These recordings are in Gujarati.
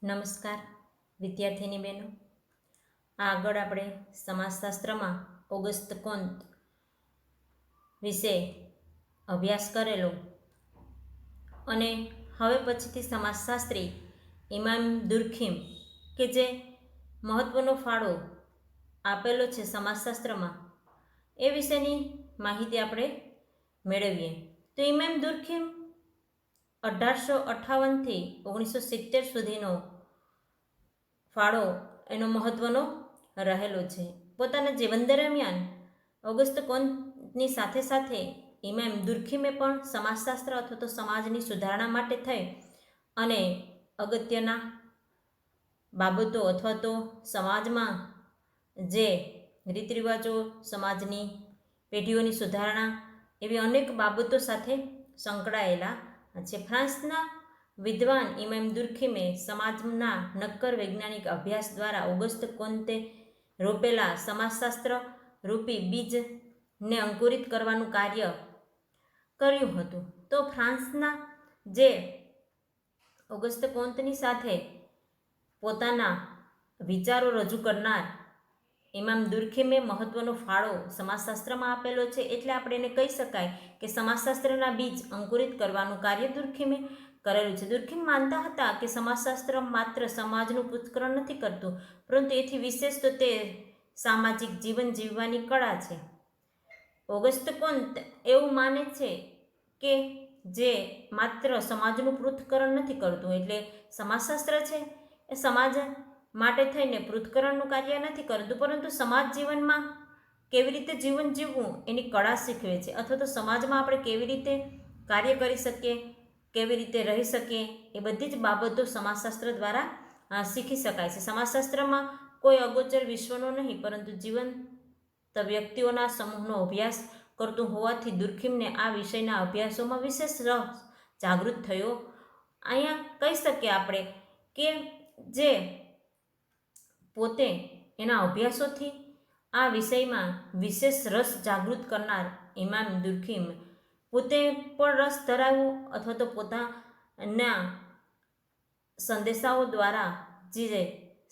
નમસ્કાર વિદ્યાર્થીની બહેનો. આગળ આપણે સમાજશાસ્ત્રમાં ઓગસ્ત કોંત વિશે અભ્યાસ કરેલો અને હવે પછીથી સમાજશાસ્ત્રી ઇમામ દુર્ખીમ કે જે મહત્ત્વનો ફાળો આપેલો છે સમાજશાસ્ત્રમાં એ વિશેની માહિતી આપણે મેળવીએ. તો ઇમામ દુર્ખીમ 1858થી 1970 સુધીનો ફાળો એનો મહત્ત્વનો રહેલો છે. પોતાના જીવન દરમિયાન ઓગસ્ત કોંતની સાથે સાથે ઇમામ દુર્ખીમે પણ સમાજશાસ્ત્ર અથવા તો સમાજની સુધારણા માટે થઈ અને અગત્યના બાબતો અથવા તો સમાજમાં જે રીતરિવાજો, સમાજની પેઢીઓની સુધારણા એવી અનેક બાબતો સાથે સંકળાયેલા છે. ફ્રાન્સના વિદ્વાન ઇમામ દુર્ખીમે સમાજના નક્કર વૈજ્ઞાનિક અભ્યાસ દ્વારા ઓગસ્ત કોંતે રોપેલા સમાજશાસ્ત્ર રૂપી બીજને અંકુરિત કરવાનું કાર્ય કર્યું હતું. તો ફ્રાન્સના જે ઓગસ્ત કોંતની સાથે પોતાના વિચારો રજૂ કરનાર ઇમામ દુર્ખીમે મહત્ત્વનો ફાળો સમાજશાસ્ત્રમાં આપેલો છે. એટલે આપણે એને કહી શકાય કે સમાજશાસ્ત્રના બીજ અંકુરિત કરવાનું કાર્ય દુર્ખીમે કરેલું છે. દુર્ખીમ માનતા હતા કે સમાજશાસ્ત્ર માત્ર સમાજનું પૃથ્થકરણ નથી કરતું, પરંતુ એથી વિશેષ તો તે સામાજિક જીવન જીવવાની કળા છે. ઓગસ્ત કોંત એવું માને છે કે જે માત્ર સમાજનું પૃથ્થકરણ નથી કરતું, એટલે સમાજશાસ્ત્ર છે એ સમાજ માટે થઈને પૃથ્થકરણનું કાર્ય નથી કરતું, પરંતુ સમાજ જીવનમાં કેવી રીતે જીવન જીવવું એની કળા શીખવે છે. અથવા તો સમાજમાં આપણે કેવી રીતે કાર્ય કરી શકીએ, કેવી રીતે રહી શકીએ, એ બધી જ બાબતો સમાજશાસ્ત્ર દ્વારા શીખી શકાય છે. સમાજશાસ્ત્રમાં કોઈ અગોચર વિશ્વનો નહીં, પરંતુ જીવંત વ્યક્તિઓના સમૂહનો અભ્યાસ કરતું હોવાથી દુર્ખીમને આ વિષયના અભ્યાસોમાં વિશેષ રસ જાગૃત થયો. અહીંયા કહી શકીએ આપણે કે જે પોતે એના અભ્યાસોથી આ વિષયમાં વિશેષ રસ જાગૃત કરનાર ઇમામ દુર્ખીમ પોતે પણ રસ ધરાવ્યો અથવા તો પોતાના સંદેશાઓ દ્વારા જે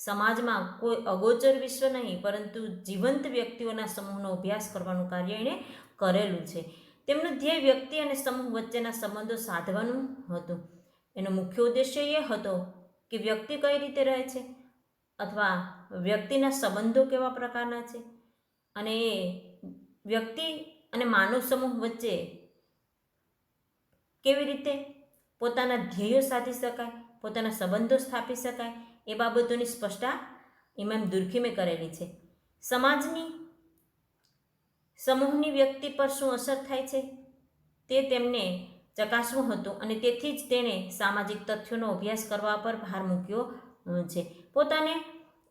સમાજમાં કોઈ અગોચર વિશ્વ નહીં, પરંતુ જીવંત વ્યક્તિઓના સમૂહનો અભ્યાસ કરવાનું કાર્ય એણે કરેલું છે. તેમનું ધ્યેય વ્યક્તિ અને સમૂહ વચ્ચેના સંબંધો સાધવાનું હતું. એનો મુખ્ય ઉદ્દેશ્ય એ હતો કે વ્યક્તિ કઈ રીતે રહે છે અથવા વ્યક્તિના સંબંધો કેવા પ્રકારના છે અને એ વ્યક્તિ અને માનવ સમૂહ વચ્ચે કેવી રીતે પોતાના ધ્યેયો સાધી શકાય, પોતાના સંબંધો સ્થાપી શકાય, એ બાબતોની સ્પષ્ટતા ઇમામ દુર્ખીમે કરેલી છે. સમાજની સમૂહની વ્યક્તિ પર શું અસર થાય છે તે તેમને ચકાસવું હતું અને તેથી જ તેણે સામાજિક તથ્યોનો અભ્યાસ કરવા પર ભાર મૂક્યો છે. પોતાને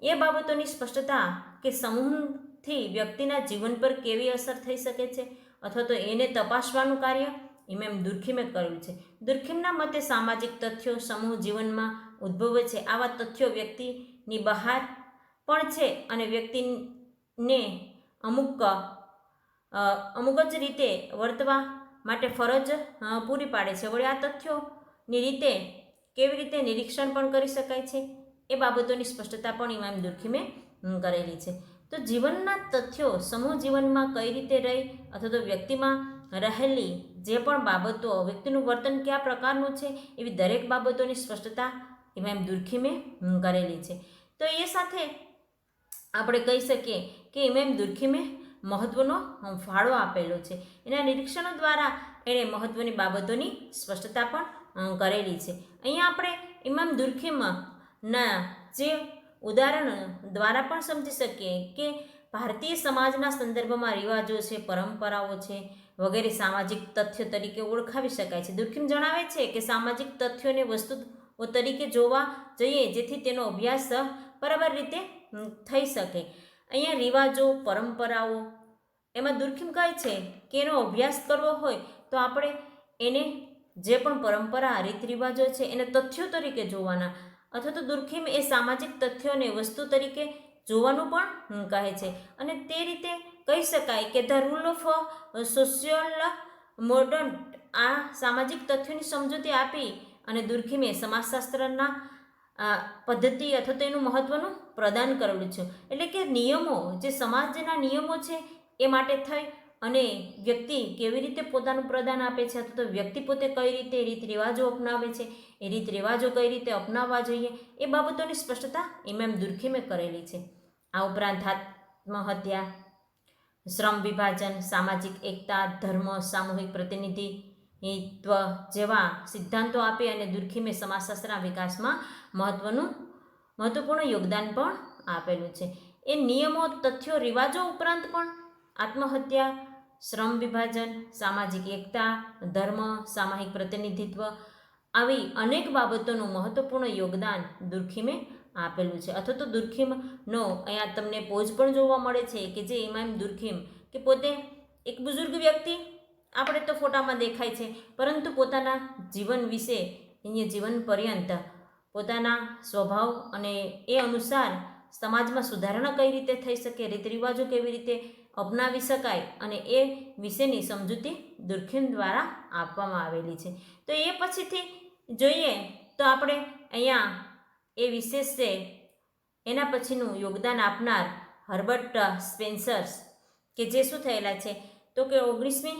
એ બાબતોની સ્પષ્ટતા કે સમૂહથી વ્યક્તિના જીવન પર કેવી અસર થઈ શકે છે અથવા તો એને તપાસવાનું કાર્ય ઇમામ દુર્ખીમે કર્યું છે. દુર્ખીમના મતે સામાજિક તથ્યો સમૂહ જીવનમાં ઉદ્ભવે છે. આવા તથ્યો વ્યક્તિની બહાર પણ છે અને વ્યક્તિને અમુક જ રીતે વર્તવા માટે ફરજ પૂરી પાડે છે. વળી આ તથ્યોની રીતે કેવી રીતે નિરીક્ષણ પણ કરી શકાય છે એ બાબતોની સ્પષ્ટતા પણ ઇમામ દુર્ખીમે કરેલી છે. તો જીવનના તથ્યો સમૂહ જીવનમાં કઈ રીતે રહી અથવા તો વ્યક્તિમાં રહેલી જે પણ બાબતો, વ્યક્તિનું વર્તન કયા પ્રકારનું છે, એવી દરેક બાબતોની સ્પષ્ટતા ઇમામ દુર્ખીમે કરેલી છે. તો એ સાથે આપણે કહી શકીએ કે ઇમામ દુર્ખીમે મહત્ત્વનો ફાળો આપેલો છે. એના નિરીક્ષણો દ્વારા એણે મહત્ત્વની બાબતોની સ્પષ્ટતા પણ કરેલી છે. અહીંયા આપણે ઇમામ દુર્ખીમના જે ઉદાહરણ દ્વારા પણ સમજી શકીએ કે ભારતીય સમાજના સંદર્ભમાં રિવાજો છે, પરંપરાઓ છે વગેરે સામાજિક તથ્યો તરીકે ઓળખાવી શકાય છે. દુર્ખીમ જણાવે છે કે સામાજિક તથ્યોને વસ્તુઓ તરીકે જોવા જોઈએ જેથી તેનો અભ્યાસ બરાબર રીતે થઈ શકે. અહીંયા રિવાજો, પરંપરાઓ, એમાં દુર્ખીમ કહે છે કે એનો અભ્યાસ કરવો હોય તો આપણે એને જે પણ પરંપરા, રીત રિવાજો છે એને તથ્યો તરીકે જોવાના, અથવા તો દુર્ખીમ એ સામાજિક તથ્યોને વસ્તુ તરીકે જોવાનું પણ કહે છે. અને તે રીતે કહી શકાય કે the rule of social modern આ સામાજિક તથ્યોની સમજૂતી આપી અને દુર્ખીમે સમાજશાસ્ત્રના આ પદ્ધતિ અથવા તો એનું મહત્ત્વનું પ્રદાન કરેલું છે. એટલે કે નિયમો, જે સમાજના નિયમો છે એ માટે થઈ અને વ્યક્તિ કેવી રીતે પોતાનું પ્રદાન આપે છે અથવા તો વ્યક્તિ પોતે કઈ રીતે રીત રિવાજો અપનાવે છે, એ રીત રિવાજો કઈ રીતે અપનાવવા જોઈએ, એ બાબતોની સ્પષ્ટતા ઇમામ દુર્ખીમે કરેલી છે. આ ઉપરાંત આત્મહત્યા, શ્રમ વિભાજન, સામાજિક એકતા, ધર્મ, સામૂહિક પ્રતિનિધિત્વ જેવા સિદ્ધાંતો આપી અને દુર્ખીમે સમાજશાસ્ત્રના વિકાસમાં મહત્વપૂર્ણ યોગદાન પણ આપેલું છે. એ નિયમો, તથ્યો, રિવાજો ઉપરાંત પણ આત્મહત્યા, શ્રમ વિભાજન, સામાજિક એકતા, ધર્મ, સામાજિક પ્રતિનિધિત્વ આવી અનેક બાબતોનું મહત્વપૂર્ણ યોગદાન દુર્ખીમે આપેલું છે. અથવા તો દુર્ખીમનો અહીંયા તમને પોજ પણ જોવા મળે છે કે જે ઇમામ દુર્ખીમ કે પોતે એક બુઝુર્ગ વ્યક્તિ આપણે તો ફોટામાં દેખાય છે, પરંતુ પોતાના જીવન વિશે અહીંયા જીવન પર્યંત પોતાના સ્વભાવ અને એ અનુસાર સમાજમાં સુધારણા કઈ રીતે થઈ શકે, રીત રિવાજો કેવી રીતે અપનાવી શકાય અને એ વિશેની સમજૂતી દુર્ખીમ દ્વારા આપવામાં આવેલી છે. તો એ પછીથી જોઈએ તો આપણે અહીંયા એ વિશેષ છે એના પછીનું યોગદાન આપનાર હર્બર્ટ સ્પેન્સર્સ કે જે શું થયેલા છે તો કે 19મી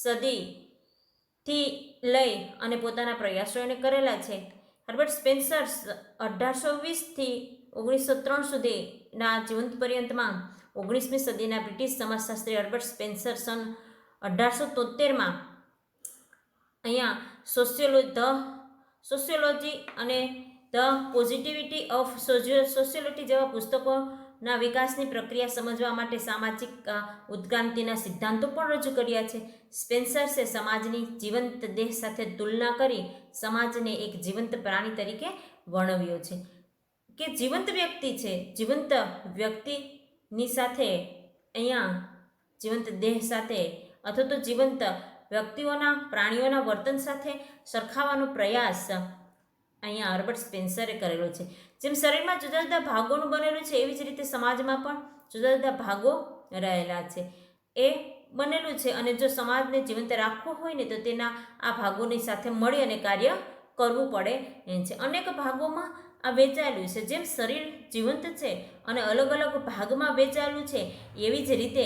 સદીથી લઈ અને પોતાના પ્રયાસો એને કરેલા છે. હર્બર્ટ સ્પેન્સર્સ 1820થી 1903 સુધીના જીવંત પર્યંતમાં 19મી સદીના બ્રિટિશ સમાજશાસ્ત્રી હર્બર્ટ સ્પેન્સર સન 1873માં અહીંયા સોશિયોલોજી અને ધ પોઝિટિવિટી ઓફ સોશિયોલિટી જેવા પુસ્તકોના વિકાસની પ્રક્રિયા સમજવા માટે સામાજિક ઉત્ક્રાંતિના સિદ્ધાંતો પણ રજૂ કર્યા છે. સ્પેન્સર્સે સમાજની જીવંત દેહ સાથે તુલના કરી સમાજને એક જીવંત પ્રાણી તરીકે વર્ણવ્યો છે કે જીવંત વ્યક્તિ છે, જીવંત વ્યક્તિની સાથે અહીંયા જીવંત દેહ સાથે અથવા તો જીવંત વ્યક્તિઓના પ્રાણીઓના વર્તન સાથે સરખાવવાનો પ્રયાસ અહીંયા હર્બર્ટ સ્પેન્સરે કરેલો છે. જેમ શરીરમાં જુદા જુદા ભાગોનું બનેલું છે એવી જ રીતે સમાજમાં પણ જુદા જુદા ભાગો રહેલા છે એ બનેલું છે અને જો સમાજને જીવંત રાખવું હોય ને તો તેના આ ભાગોની સાથે મળી અને કાર્ય કરવું પડે એમ છે. અનેક ભાગોમાં આ વહેંચાયેલું છે. જેમ શરીર જીવંત છે અને અલગ અલગ ભાગમાં વહેંચાયેલું છે એવી જ રીતે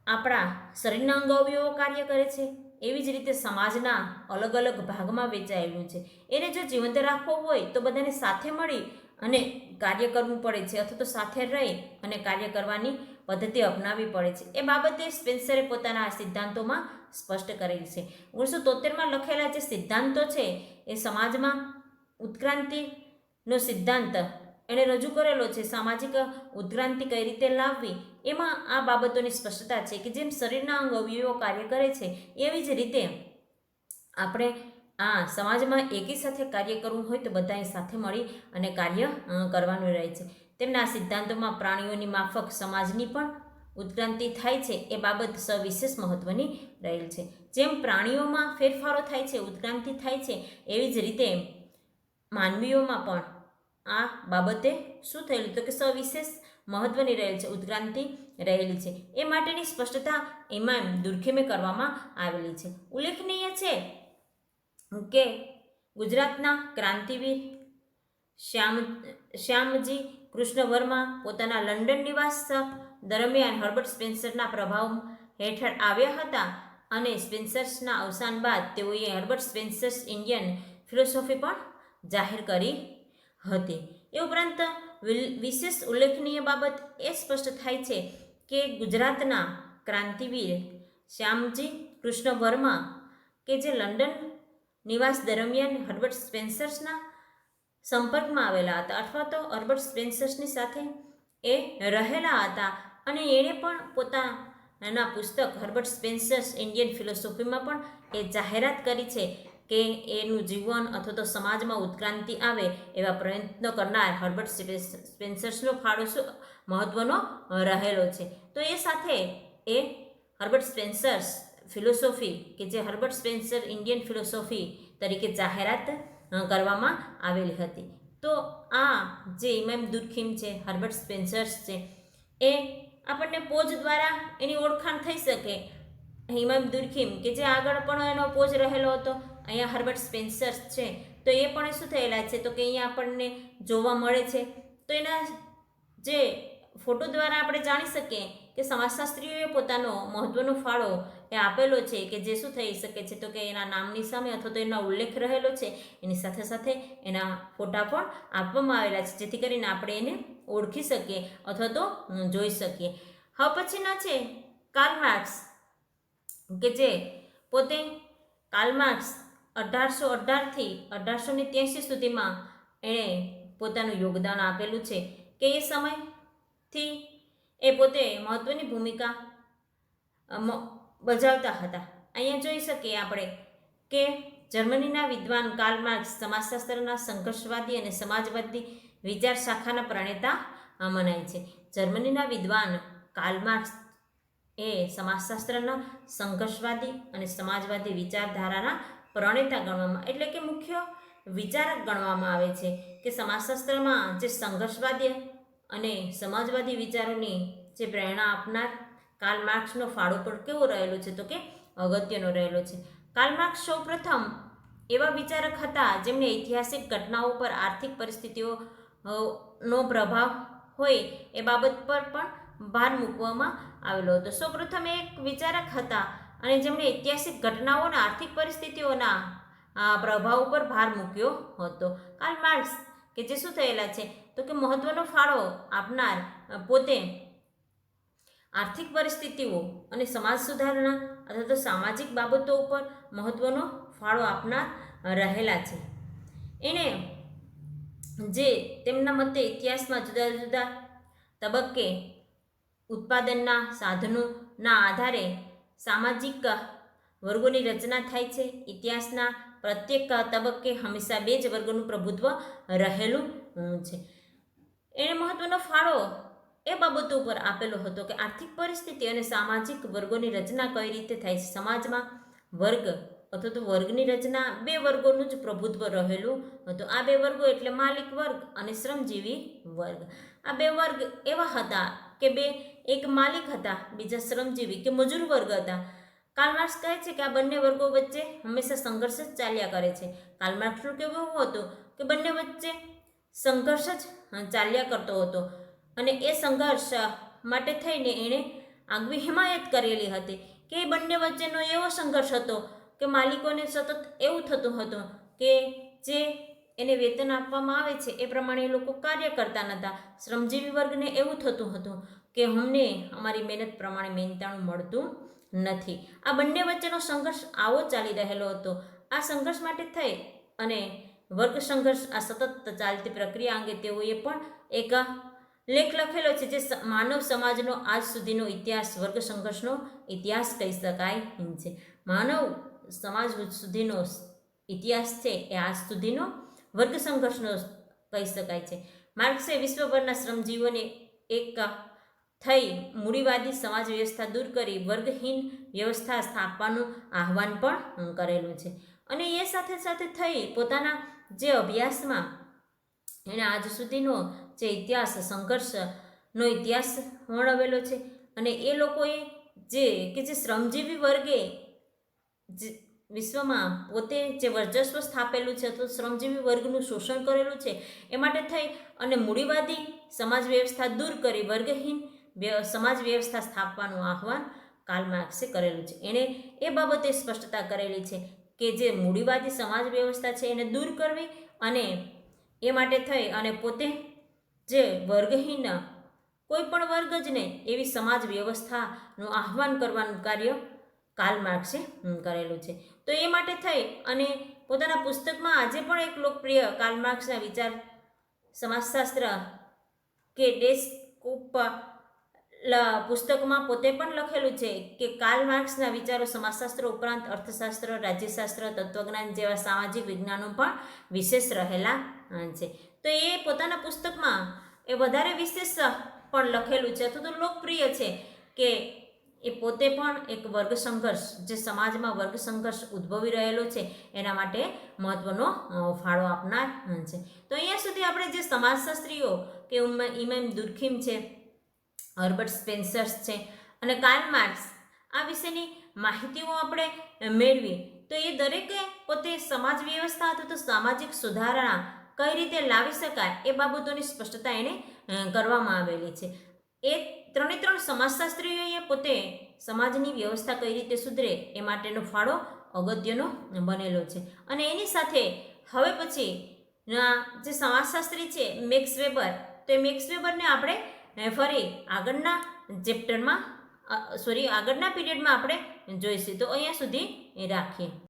આપણા શરીરના અંગ અવયવો કાર્ય કરે છે, એવી જ રીતે સમાજના અલગ અલગ ભાગમાં વહેંચાયેલું છે. એને જો જીવંત રાખવો હોય તો બધાને સાથે મળી અને કાર્ય કરવું પડે છે અથવા તો સાથે રહી અને કાર્ય કરવાની પદ્ધતિ અપનાવવી પડે છે. એ બાબતે સ્પેન્સરે પોતાના આ સિદ્ધાંતોમાં સ્પષ્ટ કરેલ છે. 1973માં લખેલા જે સિદ્ધાંતો છે એ સમાજમાં ઉત્ક્રાંતિનો સિદ્ધાંત એણે રજૂ કરેલો છે. સામાજિક ઉત્ક્રાંતિ કઈ રીતે લાવવી એમાં આ બાબતોની સ્પષ્ટતા છે કે જેમ શરીરના અંગ અવયવો કાર્ય કરે છે એવી જ રીતે આપણે આ સમાજમાં એકી સાથે કાર્ય કરવું હોય તો બધાએ સાથે મળી અને કાર્ય કરવાનું રહે છે. તેમના સિદ્ધાંતોમાં પ્રાણીઓની માફક સમાજની પણ ઉત્ક્રાંતિ થાય છે એ બાબત સવિશેષ મહત્વની રહેલ છે. જેમ પ્રાણીઓમાં ફેરફારો થાય છે, ઉત્ક્રાંતિ થાય છે, એવી જ રીતે માનવીઓમાં પણ આ બાબતે શું થયેલું તો કે સવિશેષ મહત્વની રહેલ છે, ઉત્ક્રાંતિ રહેલી છે. એ માટેની સ્પષ્ટતા ઇમામ દુર્ખીમે કરવામાં આવેલી છે. ઉલ્લેખનીય છે કે ગુજરાતના ક્રાંતિવીર શ્યામજી કૃષ્ણ વર્મા પોતાના લંડન નિવાસ દરમિયાન હર્બર્ટ સ્પેન્સરના પ્રભાવ હેઠળ આવ્યા હતા અને સ્પેન્સર્સના અવસાન બાદ તેઓએ હર્બર્ટ સ્પેન્સર્સ ઇન્ડિયન ફિલોસોફી પણ જાહેર કરી હતી. એ ઉપરાંત વિશેષ ઉલ્લેખનીય બાબત એ સ્પષ્ટ થાય છે કે ગુજરાતના ક્રાંતિવીર શ્યામજી કૃષ્ણ વર્મા કે જે લંડન નિવાસ દરમિયાન હર્બર્ટ સ્પેન્સર્સના સંપર્કમાં આવેલા હતા અથવા તો હર્બર્ટ સ્પેન્સર્સની સાથે એ રહેલા હતા અને એણે પણ પોતાના પુસ્તક હર્બર્ટ સ્પેન્સર્સ ઇન્ડિયન ફિલોસોફીમાં પણ એ જાહેરાત કરી છે કે એનું જીવન અથવા તો સમાજમાં ઉત્ક્રાંતિ આવે એવા પ્રયત્નો કરનાર હર્બર્ટ સ્પેન્સર્સનો ફાળો મહત્વનો રહેલો છે. તો એ સાથે એ હર્બર્ટ સ્પેન્સર્સ ફિલોસોફી કે જે હર્બર્ટ સ્પેન્સર ઇન્ડિયન ફિલોસોફી તરીકે જાહેરાત કરવામાં આવેલી હતી. તો આ જે ઇમામ દુર્ખીમ છે, હર્બર્ટ સ્પેન્સર્સ છે, એ આપણને પોજ દ્વારા એની ઓળખાણ થઈ શકે. ઇમામ દુર્ખીમ કે જે આગળ પણ એનો પોજ રહેલો હતો, અહીંયા હર્બર્ટ સ્પેન્સર્સ છે તો એ પણ શું થયેલા છે તો કે અહીંયા આપણને જોવા મળે છે. તો એના જે ફોટો દ્વારા આપણે જાણી શકીએ કે સમાજશાસ્ત્રીઓએ પોતાનો મહત્વનો ફાળો એ આપેલો છે કે જે શું થઈ શકે છે તો કે એના નામની સામે અથવા તો એના ઉલ્લેખ રહેલો છે, એની સાથે સાથે એના ફોટા પણ આપવામાં આવેલા છે, જેથી કરીને આપણે એને ઓળખી શકીએ અથવા તો જોઈ શકીએ. હવે પછીના છે કાર્લ માર્ક્સ, કે જે પોતે કાર્લ માર્ક્સ 1818થી 1883 સુધીમાં એણે પોતાનું યોગદાન આપેલું છે કે એ સમયથી એ પોતે મહત્વની ભૂમિકા બજાવતા હતા. અહીંયા જોઈ શકીએ આપણે કે જર્મનીના વિદ્વાન કાર્લ માર્ક્સ સમાજશાસ્ત્રના સંઘર્ષવાદી અને સમાજવાદી વિચાર શાખાના પ્રણેતા મનાય છે. જર્મનીના વિદ્વાન કાર્લ માર્ક્સ એ સમાજશાસ્ત્રના સંઘર્ષવાદી અને સમાજવાદી વિચારધારાના પ્રણેતા ગણવામાં, એટલે કે મુખ્ય વિચારક ગણવામાં આવે છે કે સમાજશાસ્ત્રમાં જે સંઘર્ષવાદી અને સમાજવાદી વિચારોની જે પ્રેરણા આપનાર કાર્લ માર્ક્સનો ફાળો પણ કેવો રહેલો છે તો કે અગત્યનો રહેલો છે. કાર્લ માર્ક્સ સૌપ્રથમ એવા વિચારક હતા જેમણે ઐતિહાસિક ઘટનાઓ પર આર્થિક પરિસ્થિતિઓ નો પ્રભાવ હોય એ બાબત પર પણ ભાર મૂકવામાં આવેલો હતો. સૌપ્રથમ એક વિચારક હતા અને જેમણે ઐતિહાસિક ઘટનાઓના આર્થિક પરિસ્થિતિઓના પ્રભાવ પર ભાર મૂક્યો હતો. કાર્લ માર્ક્સ કે જે શું થયેલા છે તો કે મહત્વનો ફાળો આપનાર, પોતે આર્થિક પરિસ્થિતિઓ અને સમાજ સુધારણા અથવા તો સામાજિક બાબતો ઉપર મહત્વનો ફાળો આપનાર રહેલા છે. એણે જે તેમના મતે ઇતિહાસમાં જુદા જુદા તબક્કે ઉત્પાદનના સાધનોના આધારે સામાજિક વર્ગોની રચના થાય છે. ઇતિહાસના પ્રત્યેક તબક્કે હંમેશા બે જ વર્ગોનું પ્રભુત્વ રહેલું છે. એણે મહત્વનો ફાળો એ બાબતો ઉપર આપેલો હતો કે આર્થિક પરિસ્થિતિ અને સામાજિક વર્ગોની રચના કઈ રીતે થાય છે. સમાજમાં વર્ગ અથવા તો વર્ગની રચના બે વર્ગોનું જ પ્રભુત્વ રહેલું હતું. આ બે વર્ગો એટલે માલિક વર્ગ અને શ્રમજીવી વર્ગ. આ બે વર્ગ એવા હતા કે એક માલિક હતા, બીજા શ્રમજીવી કે મજૂર વર્ગ હતા. કાર્લ માર્ક્સ કહે છે કે આ બંને વર્ગો વચ્ચે હંમેશા સંઘર્ષ જ ચાલ્યા કરે છે. કાર્લ માર્ક્સનું કહેવું એવું હતું કે બંને વચ્ચે સંઘર્ષ જ ચાલ્યા કરતો હતો અને એ સંઘર્ષ માટે થઈને એણે આગવી હિમાયત કરેલી હતી કે એ બંને વચ્ચેનો એવો સંઘર્ષ હતો કે માલિકોને સતત એવું થતું હતું કે જે એને વેતન આપવામાં આવે છે એ પ્રમાણે એ લોકો કાર્ય કરતા નહોતા. શ્રમજીવી વર્ગને એવું થતું હતું કે અમને અમારી મહેનત પ્રમાણે મહેનતાણું મળતું નથી. આ બંને વચ્ચેનો સંઘર્ષ આવો ચાલી રહેલો હતો. આ સંઘર્ષ માટે થઈ અને વર્ગ સંઘર્ષ આ સતત ચાલતી પ્રક્રિયા અંગે તેઓએ પણ એક લેખ લખેલો છે જે માનવ સમાજનો આજ સુધીનો ઇતિહાસ વર્ગ સંઘર્ષનો ઇતિહાસ કહી શકાય છે. માનવ સમાજ સુધીનો ઇતિહાસ છે એ આજ સુધીનો વર્ગ સંઘર્ષનો કહી શકાય છે. માર્ક્સે વિશ્વભરના શ્રમજીવીઓને એક થઈ મૂડીવાદી સમાજ વ્યવસ્થા દૂર કરી વર્ગહીન વ્યવસ્થા સ્થાપવાનું આહવાન પણ કરેલું છે. અને એ સાથે સાથે થઈ પોતાના જે અભ્યાસમાં એણે આજ સુધીનો જે ઇતિહાસ સંઘર્ષનો ઇતિહાસ વર્ણવેલો છે. અને એ લોકોએ જે શ્રમજીવી વર્ગે વિશ્વમાં પોતે જે વર્ચસ્વ સ્થાપેલું છે અથવા શ્રમજીવી વર્ગનું શોષણ કરેલું છે એ માટે થઈ અને મૂડીવાદી સમાજ વ્યવસ્થા દૂર કરી વર્ગહીન સમાજ વ્યવસ્થા સ્થાપવાનું આહવાન કાર્લ માર્ક્સે કરેલું છે. એણે એ બાબતે સ્પષ્ટતા કરેલી છે કે જે મૂડીવાદી સમાજ વ્યવસ્થા છે એને દૂર કરવી અને એ માટે થઈ અને પોતે જે વર્ગહીન કોઈ પણ વર્ગ જ નહીં એવી સમાજ વ્યવસ્થાનું આહવાન કરવાનું કાર્ય કાર્લ માર્ક્સે કરેલું છે. તો એ માટે થઈ અને પોતાના પુસ્તકમાં આજે પણ એક લોકપ્રિય કાર્લ માર્ક્સના વિચાર સમાજશાસ્ત્ર કે ડેસ્કૂપ પુસ્તકમાં પોતે પણ લખેલું છે કે કાર્લ માર્ક્સના વિચારો સમાજશાસ્ત્ર ઉપરાંત અર્થશાસ્ત્ર, રાજ્યશાસ્ત્ર, તત્વજ્ઞાન જેવા સામાજિક વિજ્ઞાનો પણ વિશેષ રહેલા છે. તો એ પોતાના પુસ્તકમાં એ વધારે વિશેષ પણ લખેલું છે અથવા તો લોકપ્રિય છે કે એ પોતે પણ એક વર્ગ સંઘર્ષ જે સમાજમાં વર્ગ સંઘર્ષ ઉદ્ભવી રહેલો છે એના માટે મહત્વનો ફાળો આપનાર છે. તો અહીંયા સુધી આપણે જે સમાજશાસ્ત્રીઓ કે ઇમામ દુર્ખીમ છે, હર્બર્ટ સ્પેન્સર છે અને કાર્લ માર્ક્સ આ વિશેની માહિતીઓ આપણે મેળવી. તો એ દરેકે પોતે સમાજ વ્યવસ્થા અથવા તો સામાજિક સુધારણા કઈ રીતે લાવી શકાય એ બાબતોની સ્પષ્ટતા એને કરવામાં આવેલી છે. એ ત્રણ સમાજશાસ્ત્રીઓએ પોતે સમાજની વ્યવસ્થા કઈ રીતે સુધરે એ માટેનો ફાળો અગત્યનો બનેલો છે. અને એની સાથે હવે પછી જે સમાજશાસ્ત્રી છે મેક્સ વેબર, તો એ મેક્સ વેબરને આપણે ફરી આગળના ચેપ્ટરમાં આગળના પીરિયડમાં આપણે જોઈશું. તો અહીંયા સુધી રાખીએ.